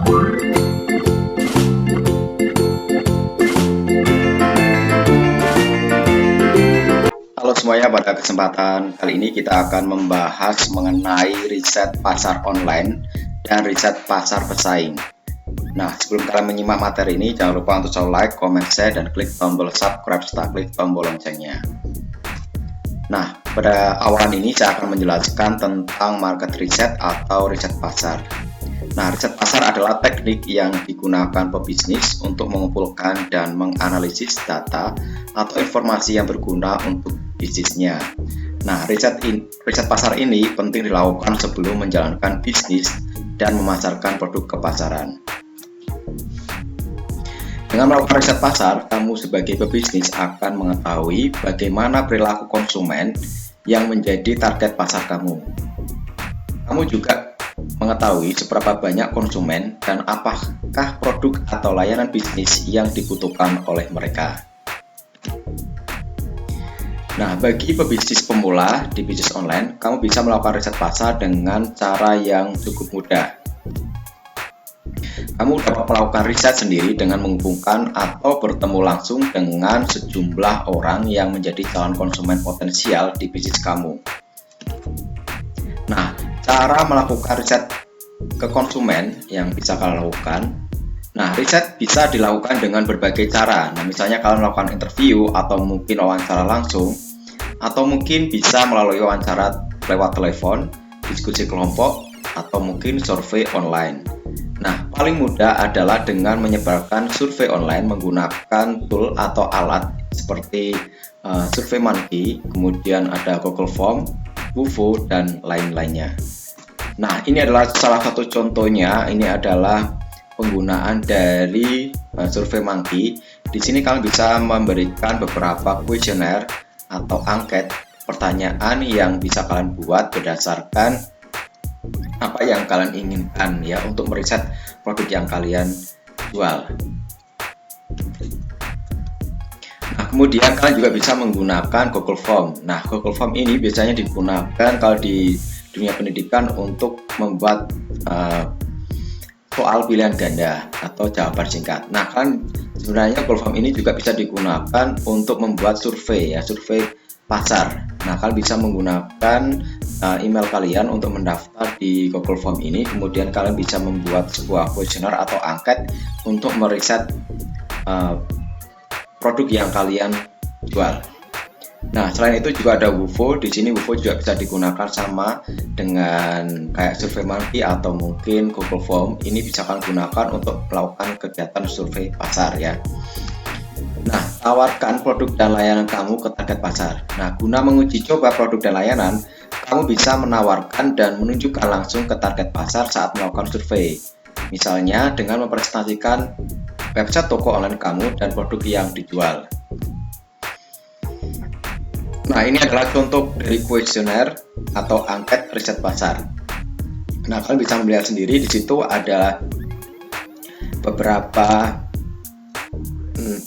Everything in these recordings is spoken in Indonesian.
Halo semuanya, pada kesempatan kali ini kita akan membahas mengenai riset pasar online dan riset pasar pesaing. Nah, sebelum kalian menyimak materi ini, jangan lupa untuk selalu like, comment, share, dan klik tombol subscribe serta klik tombol loncengnya. Nah, pada awalan ini saya akan menjelaskan tentang market research atau riset pasar. Nah, riset pasar adalah teknik yang digunakan pebisnis untuk mengumpulkan dan menganalisis data atau informasi yang berguna untuk bisnisnya. Nah, riset pasar ini penting dilakukan sebelum menjalankan bisnis dan memasarkan produk ke pasaran. Dengan melakukan riset pasar, kamu sebagai pebisnis akan mengetahui bagaimana perilaku konsumen yang menjadi target pasar kamu. Kamu juga mengetahui seberapa banyak konsumen dan apakah produk atau layanan bisnis yang dibutuhkan oleh mereka. Nah, bagi pebisnis pemula di bisnis online, kamu bisa melakukan riset pasar dengan cara yang cukup mudah. Kamu dapat melakukan riset sendiri dengan menghubungkan atau bertemu langsung dengan sejumlah orang yang menjadi calon konsumen potensial di bisnis kamu. Nah, cara melakukan riset ke konsumen yang bisa kalian lakukan. Nah, riset bisa dilakukan dengan berbagai cara. Nah, misalnya kalian melakukan interview atau mungkin wawancara langsung, atau mungkin bisa melalui wawancara lewat telepon, diskusi kelompok, atau mungkin survei online. Nah, paling mudah adalah dengan menyebarkan survei online menggunakan tool atau alat seperti SurveyMonkey, kemudian ada Google Form, Wufo, dan lain-lainnya. Nah, ini adalah salah satu contohnya. Ini adalah penggunaan dari SurveyMonkey. Di sini kalian bisa memberikan beberapa kuesioner atau angket pertanyaan yang bisa kalian buat berdasarkan apa yang kalian inginkan ya untuk meriset produk yang kalian jual. Nah, kemudian kalian juga bisa menggunakan Google Form. Nah, Google Form ini biasanya digunakan kalau di dunia pendidikan untuk membuat soal pilihan ganda atau jawaban singkat. Nah, kan sebenarnya Google Form ini juga bisa digunakan untuk membuat survei ya, survei pasar. Nah, kalian bisa menggunakan email kalian untuk mendaftar di Google Form ini, kemudian kalian bisa membuat sebuah kuesioner atau angket untuk meriset produk yang kalian jual. Nah, selain itu juga ada Wufo. Di sini Wufo juga bisa digunakan sama dengan kayak SurveyMonkey atau mungkin Google Form. Ini bisa kalian gunakan untuk melakukan kegiatan survei pasar ya. Nah, tawarkan produk dan layanan kamu ke target pasar. Nah, guna menguji coba produk dan layanan, kamu bisa menawarkan dan menunjukkan langsung ke target pasar saat melakukan survei. Misalnya dengan mempresentasikan website toko online kamu dan produk yang dijual. Nah, ini adalah contoh dari kuesioner atau angket riset pasar. Nah, kalian bisa melihat sendiri di situ ada beberapa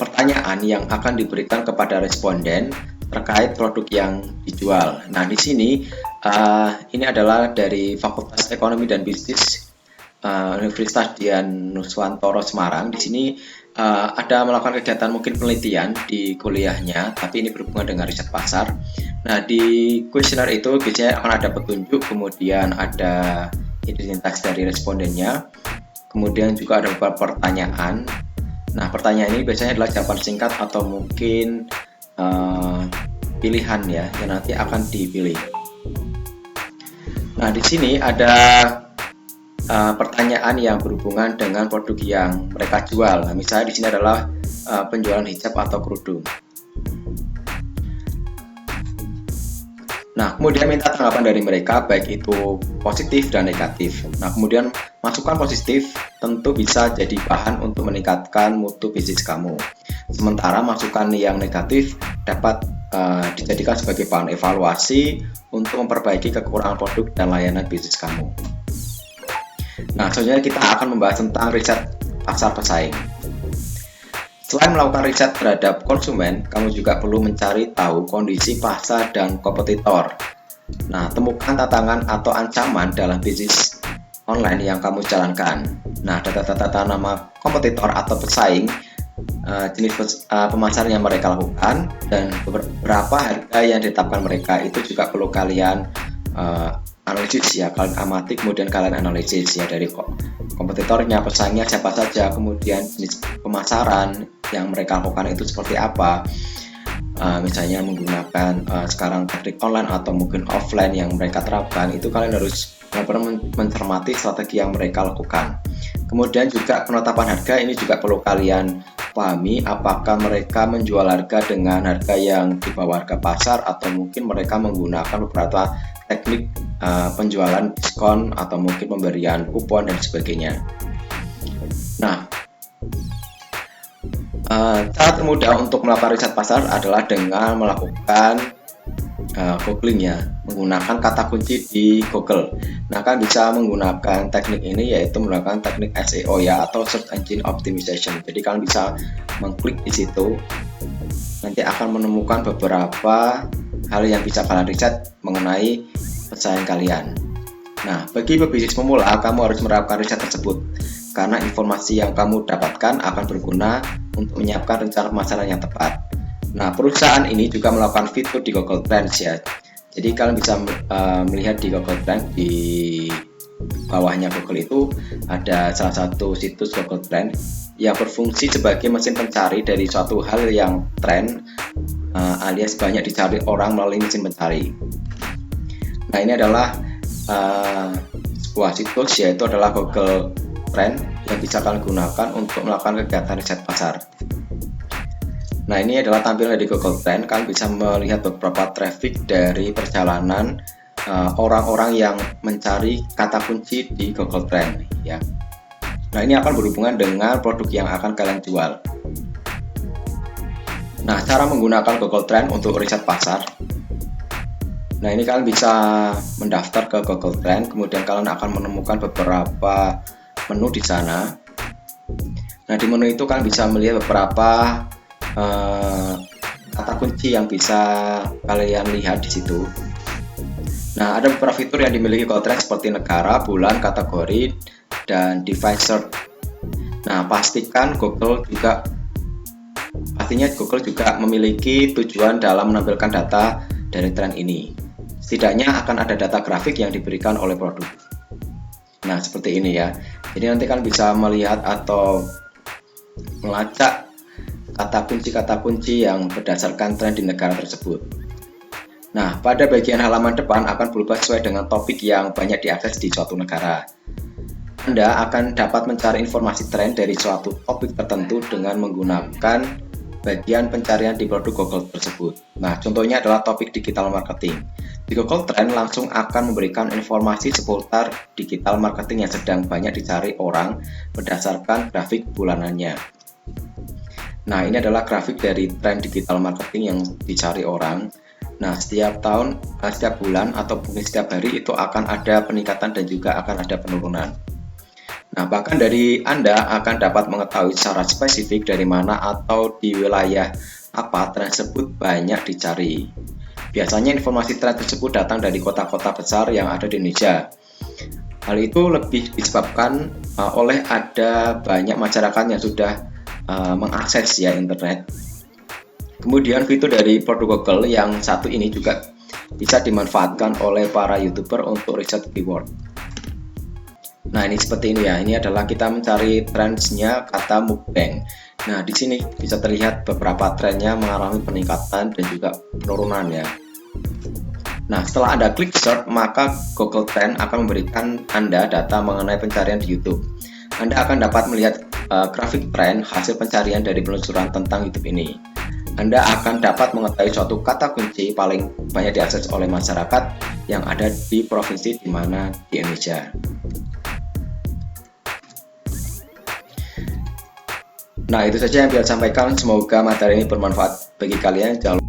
pertanyaan yang akan diberikan kepada responden terkait produk yang dijual. Nah, di sini ini adalah dari Fakultas Ekonomi dan Bisnis Universitas Dian Nuswantoro Semarang. Di sini ada melakukan kegiatan mungkin penelitian di kuliahnya, tapi ini berhubungan dengan riset pasar. Nah, di kuesioner itu biasanya akan ada petunjuk, kemudian ada identitas dari respondennya, kemudian juga ada beberapa pertanyaan. Nah, pertanyaan ini biasanya adalah jawaban singkat atau mungkin pilihan ya, yang nanti akan dipilih. Nah, di sini ada pertanyaan yang berhubungan dengan produk yang mereka jual. Nah, misalnya di sini adalah penjualan hijab atau kerudung. Nah, kemudian minta tanggapan dari mereka, baik itu positif dan negatif. Nah, kemudian masukan positif tentu bisa jadi bahan untuk meningkatkan mutu bisnis kamu. Sementara masukan yang negatif dapat dijadikan sebagai bahan evaluasi untuk memperbaiki kekurangan produk dan layanan bisnis kamu. Nah, selanjutnya kita akan membahas tentang riset pasar pesaing. Selain melakukan riset terhadap konsumen, kamu juga perlu mencari tahu kondisi pasar dan kompetitor. Nah, temukan tantangan atau ancaman dalam bisnis online yang kamu jalankan. Nah, data-data nama kompetitor atau pesaing, jenis pemasaran yang mereka lakukan, dan beberapa harga yang ditetapkan mereka itu juga perlu kalian analisis ya, kalian amati kemudian kalian analisis ya, dari kompetitornya, pesaingnya siapa saja, kemudian jenis pemasaran yang mereka lakukan itu seperti apa. Misalnya menggunakan sekarang teknik online atau mungkin offline yang mereka terapkan, itu kalian harus benar-benar mencermati strategi yang mereka lakukan. Kemudian juga penetapan harga ini juga perlu kalian pahami, apakah mereka menjual harga dengan harga yang di bawah harga pasar atau mungkin mereka menggunakan beberapa teknik penjualan diskon atau mungkin pemberian kupon dan sebagainya. Nah, cara termudah untuk melakukan riset pasar adalah dengan melakukan googling ya, menggunakan kata kunci di Google. Nah, kan bisa menggunakan teknik ini, yaitu menggunakan teknik SEO ya, atau Search Engine Optimization. Jadi kalian bisa mengklik di situ, nanti akan menemukan beberapa hal yang bisa kalian riset mengenai pesaing kalian. Nah, bagi pebisnis pemula, kamu harus menerapkan riset tersebut, karena informasi yang kamu dapatkan akan berguna untuk menyiapkan rencana pemasaran yang tepat. Nah, perusahaan ini juga melakukan fitur di Google Trends ya. Jadi kalian bisa melihat di Google Trends, di bawahnya Google itu ada salah satu situs Google Trends yang berfungsi sebagai mesin pencari dari suatu hal yang tren alias banyak dicari orang melalui mesin pencari. Nah, ini adalah sebuah situs, yaitu adalah Google Trends yang bisa kalian gunakan untuk melakukan kegiatan riset pasar. Nah, ini adalah tampilan dari Google Trends. Kalian bisa melihat beberapa traffic dari perjalanan orang-orang yang mencari kata kunci di Google Trends ya. Nah, ini akan berhubungan dengan produk yang akan kalian jual. Nah, cara menggunakan Google Trends untuk riset pasar. Nah, ini kalian bisa mendaftar ke Google Trends, kemudian kalian akan menemukan beberapa menu di sana. Nah, di menu itu kalian bisa melihat beberapa kata kunci yang bisa kalian lihat di situ. Nah, ada beberapa fitur yang dimiliki Google Trends seperti negara, bulan, kategori, dan device search. Nah, pastinya Google juga memiliki tujuan dalam menampilkan data dari tren ini. Setidaknya akan ada data grafik yang diberikan oleh produk. Nah, seperti ini ya. Jadi nanti kalian bisa melihat atau melacak kata kunci yang berdasarkan tren di negara tersebut. Nah, pada bagian halaman depan akan berubah sesuai dengan topik yang banyak diakses di suatu negara. Anda akan dapat mencari informasi tren dari suatu topik tertentu dengan menggunakan bagian pencarian di produk Google tersebut. Nah, contohnya adalah topik digital marketing. Di Google Trends langsung akan memberikan informasi seputar digital marketing yang sedang banyak dicari orang berdasarkan grafik bulanannya. Nah, ini adalah grafik dari tren digital marketing yang dicari orang. Nah, setiap tahun, setiap bulan, atau mungkin setiap hari itu akan ada peningkatan dan juga akan ada penurunan. Nah, bahkan dari Anda akan dapat mengetahui secara spesifik dari mana atau di wilayah apa tren tersebut banyak dicari. Biasanya informasi tren tersebut datang dari kota-kota besar yang ada di Indonesia. Hal itu lebih disebabkan oleh ada banyak masyarakat yang sudah mengakses ya internet. Kemudian fitur dari produk Google yang satu ini juga bisa dimanfaatkan oleh para YouTuber untuk riset keyword. Nah, ini seperti ini ya. Ini adalah kita mencari trendsnya kata mukbang. Nah, di sini bisa terlihat beberapa trennya mengalami peningkatan dan juga penurunan ya. Nah, setelah Anda klik search, maka Google Trends akan memberikan Anda data mengenai pencarian di YouTube. Anda akan dapat melihat grafik tren hasil pencarian dari penelusuran tentang YouTube ini. Anda akan dapat mengetahui suatu kata kunci paling banyak diakses oleh masyarakat yang ada di provinsi di mana di Indonesia. Nah, itu saja yang bisa saya sampaikan. Semoga materi ini bermanfaat bagi kalian. Jangan